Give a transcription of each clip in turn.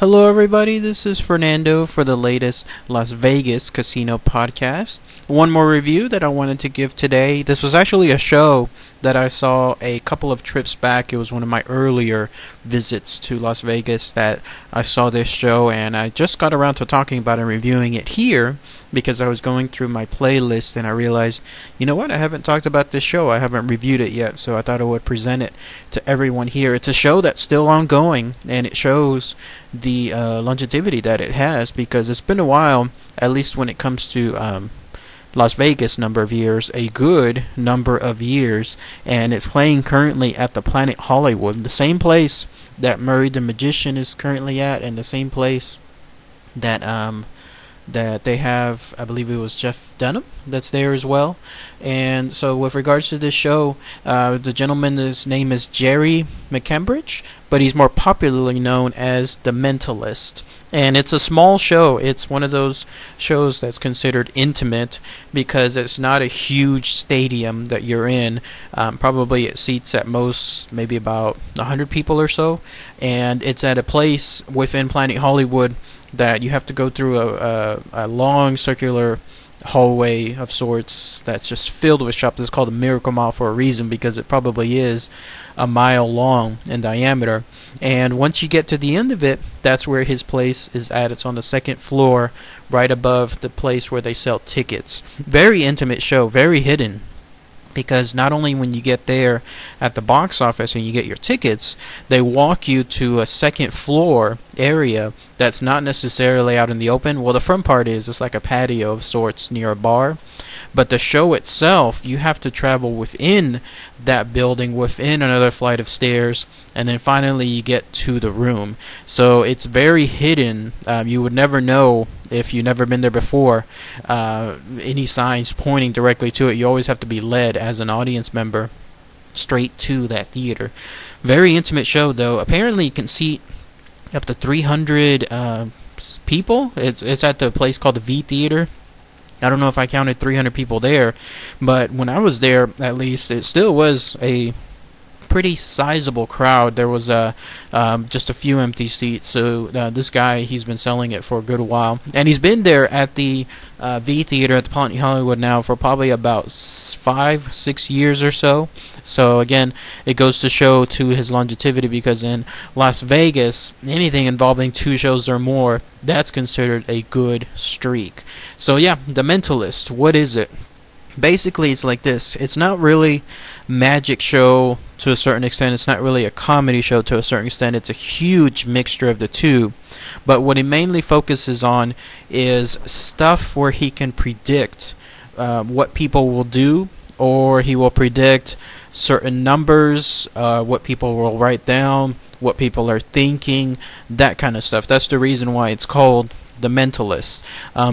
Hello, everybody. This is Fernando for the latest Las Vegas Casino podcast. One more review that I wanted to give today. This was actually a show that I saw a couple of trips back. It was one of my earlier visits to Las Vegas that I saw this show, and I just got around to talking about and reviewing it here because I was going through my playlist and I realized, you know what, I haven't talked about this show. I haven't reviewed it yet, so I thought I would present it to everyone here. It's a show that's still ongoing, and it shows the longevity that it has because it's been a while, at least when it comes to Las Vegas number of years, a good number of years, and it's playing currently at the Planet Hollywood, the same place that Murray the Magician is currently at, and the same place that that they have, I believe it was Jeff Dunham that's there as well. And so with regards to this show, the gentleman's name is Gerry McCambridge, but he's more popularly known as the Mentalist. And it's a small show. It's one of those shows that's considered intimate because it's not a huge stadium that you're in. Probably it seats at most maybe about 100 people or so. And it's at a place within Planet Hollywood that you have to go through a long circular hallway of sorts that's just filled with shops. It's called a Miracle Mile for a reason because it probably is a mile long in diameter. And once you get to the end of it, that's where his place is at. It's on the second floor, right above the place where they sell tickets. Very intimate show, very hidden. Because not only when you get there at the box office and you get your tickets, they walk you to a second floor area that's not necessarily out in the open. Well, the front part is, it's like a patio of sorts near a bar. But the show itself, you have to travel within that building, within another flight of stairs, and then finally you get to the room. So it's very hidden. You would never know if you've never been there before. Any signs pointing directly to it. You always have to be led as an audience member straight to that theater. Very intimate show, though. Apparently you can seat up to 300 people. It's at the place called the V Theater. I don't know if I counted 300 people there, but when I was there, at least, it still was a pretty sizable crowd. There was just a few empty seats. So this guy, he's been selling it for a good while, and he's been there at the V Theater at the Planet Hollywood now for probably about 5-6 years or so. So again, it goes to show to his longevity, because in Las Vegas, anything involving 2 shows or more, that's considered a good streak. So yeah, The Mentalist, what is it? Basically, it's like this. It's not really magic show to a certain extent. It's not really a comedy show to a certain extent. It's a huge mixture of the two. But what he mainly focuses on is stuff where he can predict what people will do, or he will predict certain numbers, what people will write down, what people are thinking, that kind of stuff. That's the reason why it's called The Mentalist.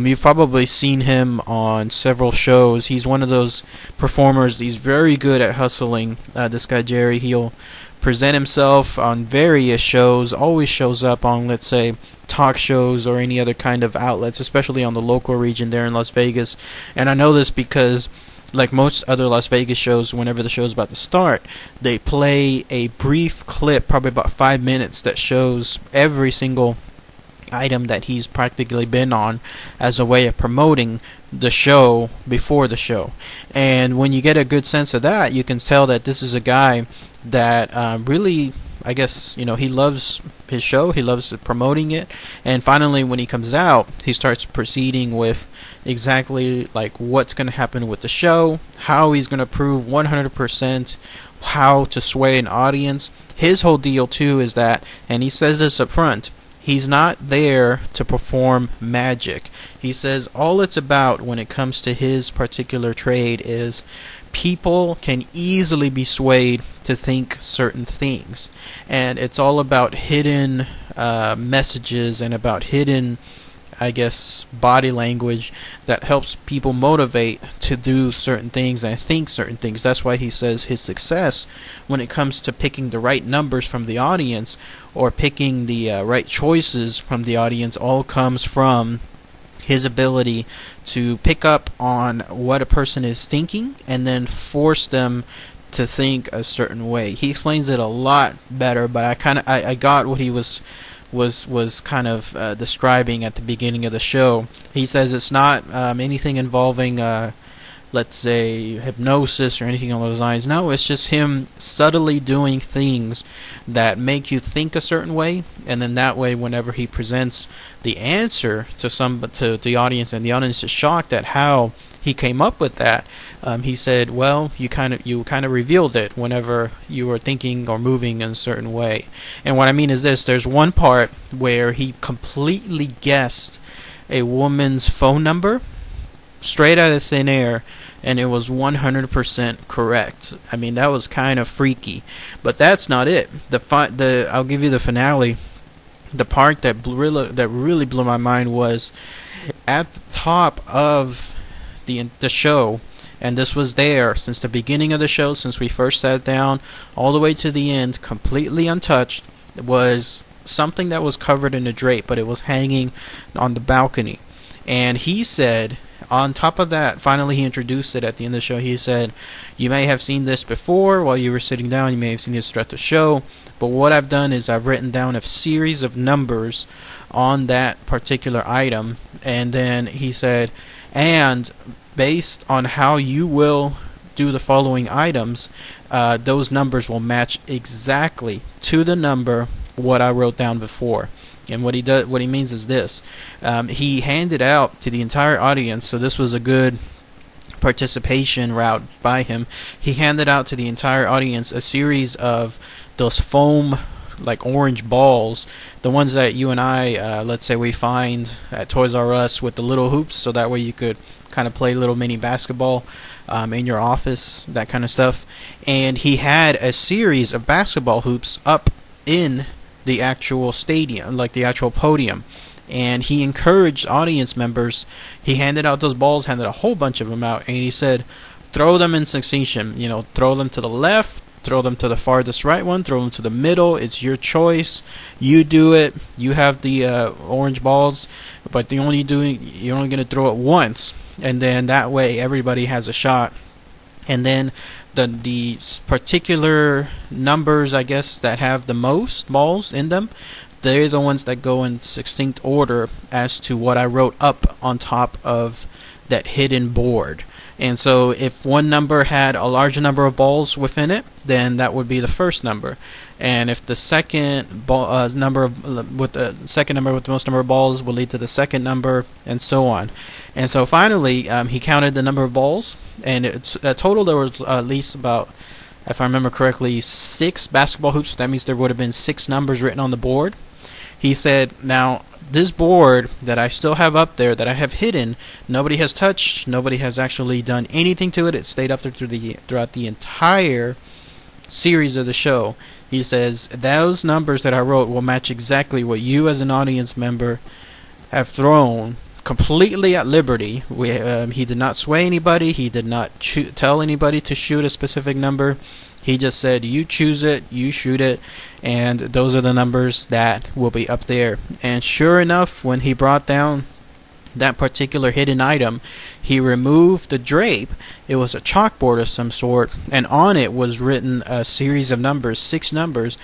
You've probably seen him on several shows. He's one of those performers. He's very good at hustling. This guy Jerry, he'll present himself on various shows, always shows up on, let's say, talk shows or any other kind of outlets, especially on the local region there in Las Vegas. And I know this because, like most other Las Vegas shows, whenever the show's about to start, they play a brief clip, probably about 5 minutes, that shows every single item that he's practically been on as a way of promoting the show before the show. And when you get a good sense of that, you can tell that this is a guy that really, I guess, he loves his show, he loves promoting it, and finally when he comes out, he starts proceeding with exactly like what's going to happen with the show, how he's going to prove 100% how to sway an audience. His whole deal too is that, and he says this up front, he's not there to perform magic. He says all it's about when it comes to his particular trade is people can easily be swayed to think certain things. And it's all about hidden messages and about hidden, I guess, body language that helps people motivate to do certain things and think certain things. That's why he says his success when it comes to picking the right numbers from the audience or picking the right choices from the audience all comes from his ability to pick up on what a person is thinking and then force them to think a certain way. He explains it a lot better, but I got what he was kind of describing at the beginning of the show. He says it's not anything involving let's say hypnosis or anything along those lines. No, it's just him subtly doing things that make you think a certain way, and then that way whenever he presents the answer to the audience, and the audience is shocked at how he came up with that, he said, well, you kind of revealed it whenever you were thinking or moving in a certain way. And what I mean is this: there's one part where he completely guessed a woman's phone number straight out of thin air, and it was 100% correct. I mean, that was kind of freaky, but that's not it. I'll give you the finale. The part that really blew my mind was at the top of the show, and this was there since the beginning of the show, since we first sat down all the way to the end, completely untouched. It was something that was covered in a drape, but it was hanging on the balcony. And he said, on top of that, finally he introduced it at the end of the show. He said, you may have seen this before while you were sitting down, you may have seen this throughout the show, but what I've done is I've written down a series of numbers on that particular item. And then he said, and based on how you will do the following items, those numbers will match exactly to the number what I wrote down before. And what he means is this: he handed out to the entire audience. So this was a good participation route by him. He handed out to the entire audience a series of those foam, like orange balls, the ones that you and I, let's say we find at Toys R Us with the little hoops, so that way you could kind of play little mini basketball in your office, that kind of stuff. And he had a series of basketball hoops up in the actual stadium, like the actual podium, and he encouraged audience members. He handed out those balls, handed a whole bunch of them out, and he said, throw them in succession, throw them to the left, throw them to the farthest right one, throw them to the middle. It's your choice. You do it. You have the orange balls, but you're only going to throw it once, and then that way everybody has a shot. And then the particular numbers, I guess, that have the most balls in them, they're the ones that go in distinct order as to what I wrote up on top of that hidden board. And so if one number had a larger number of balls within it, then that would be the first number. And if the second number with the most number of balls will lead to the second number, and so on. And so finally, he counted the number of balls, and a total there was at least about, if I remember correctly, 6 basketball hoops. That means there would have been 6 numbers written on the board. He said, now, this board that I still have up there, that I have hidden, nobody has touched, nobody has actually done anything to it. It stayed up there throughout the entire series of the show. He says, those numbers that I wrote will match exactly what you as an audience member have thrown, completely at liberty. He did not sway anybody. He did not tell anybody to shoot a specific number. He just said, you choose it, you shoot it, and those are the numbers that will be up there. And sure enough, when he brought down that particular hidden item, he removed the drape. It was a chalkboard of some sort, and on it was written a series of numbers, 6 numbers,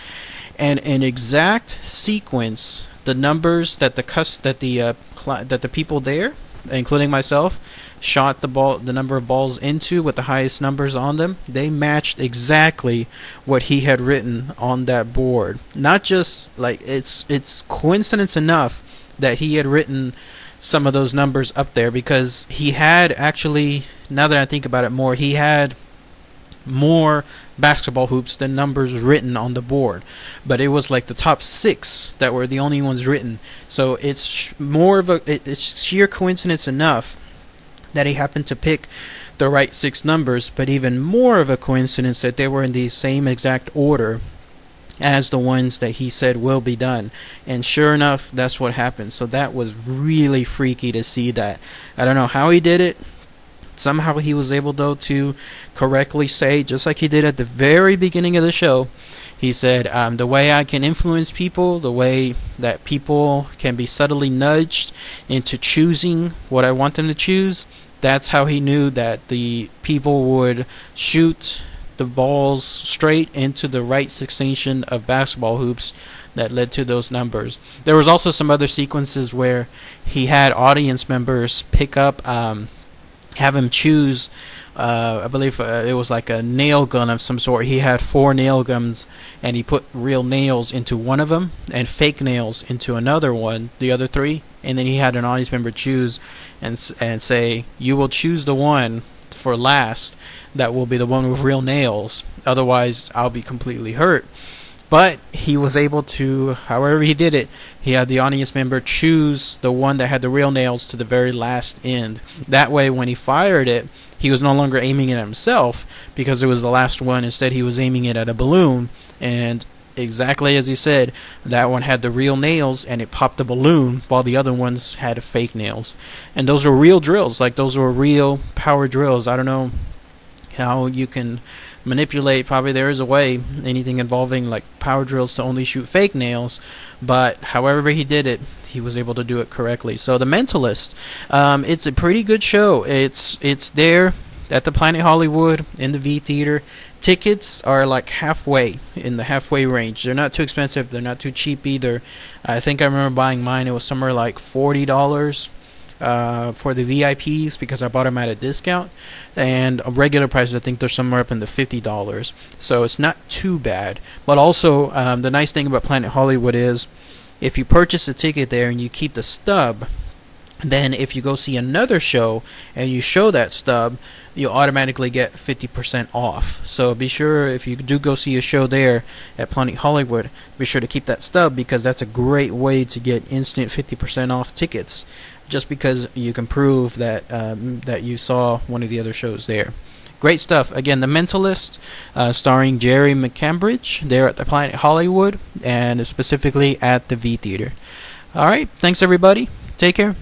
and in exact sequence, the numbers that the people there, including myself, shot the number of balls into with the highest numbers on them, they matched exactly what he had written on that board. Not just like it's coincidence enough that he had written some of those numbers up there, because he had actually, now that I think about it more, he had more basketball hoops than numbers written on the board, but it was like the top 6 that were the only ones written. So it's sheer coincidence enough that he happened to pick the right 6 numbers, but even more of a coincidence that they were in the same exact order as the ones that he said will be done. And sure enough, that's what happened. So that was really freaky to see that. I don't know how he did it. Somehow he was able, though, to correctly say, just like he did at the very beginning of the show, he said, the way I can influence people, the way that people can be subtly nudged into choosing what I want them to choose, that's how he knew that the people would shoot the balls straight into the right section of basketball hoops that led to those numbers. There was also some other sequences where he had audience members pick up, have him choose, I believe it was like a nail gun of some sort. He had 4 nail guns, and he put real nails into one of them and fake nails into another one, the other 3. And then he had an audience member choose and say, you will choose the one for last that will be the one with real nails. Otherwise, I'll be completely hurt. But he was able to, however he did it, he had the audience member choose the one that had the real nails to the very last end. That way, when he fired it, he was no longer aiming it at himself because it was the last one. Instead, he was aiming it at a balloon. And exactly as he said, that one had the real nails and it popped the balloon, while the other ones had fake nails. And those were real drills. Like, those were real power drills. I don't know how you can manipulate. Probably there is a way, anything involving like power drills, to only shoot fake nails, but however he did it, he was able to do it correctly. So The Mentalist, it's a pretty good show. It's there at the Planet Hollywood in the V Theater. Tickets are like halfway, in the halfway range. They're not too expensive, they're not too cheap either. I think I remember buying mine, it was somewhere like $40 for the VIPs, because I bought them at a discount, and regular prices I think they're somewhere up in the $50, so it's not too bad. But also, the nice thing about Planet Hollywood is, if you purchase a ticket there and you keep the stub, then if you go see another show and you show that stub, you automatically get 50% off. So be sure, if you do go see a show there at Planet Hollywood, be sure to keep that stub, because that's a great way to get instant 50% off tickets, just because you can prove that that you saw one of the other shows there. Great stuff. Again, The Mentalist, starring Gerry McCambridge, there at the Planet Hollywood, and specifically at the V Theater. Alright, thanks everybody. Take care.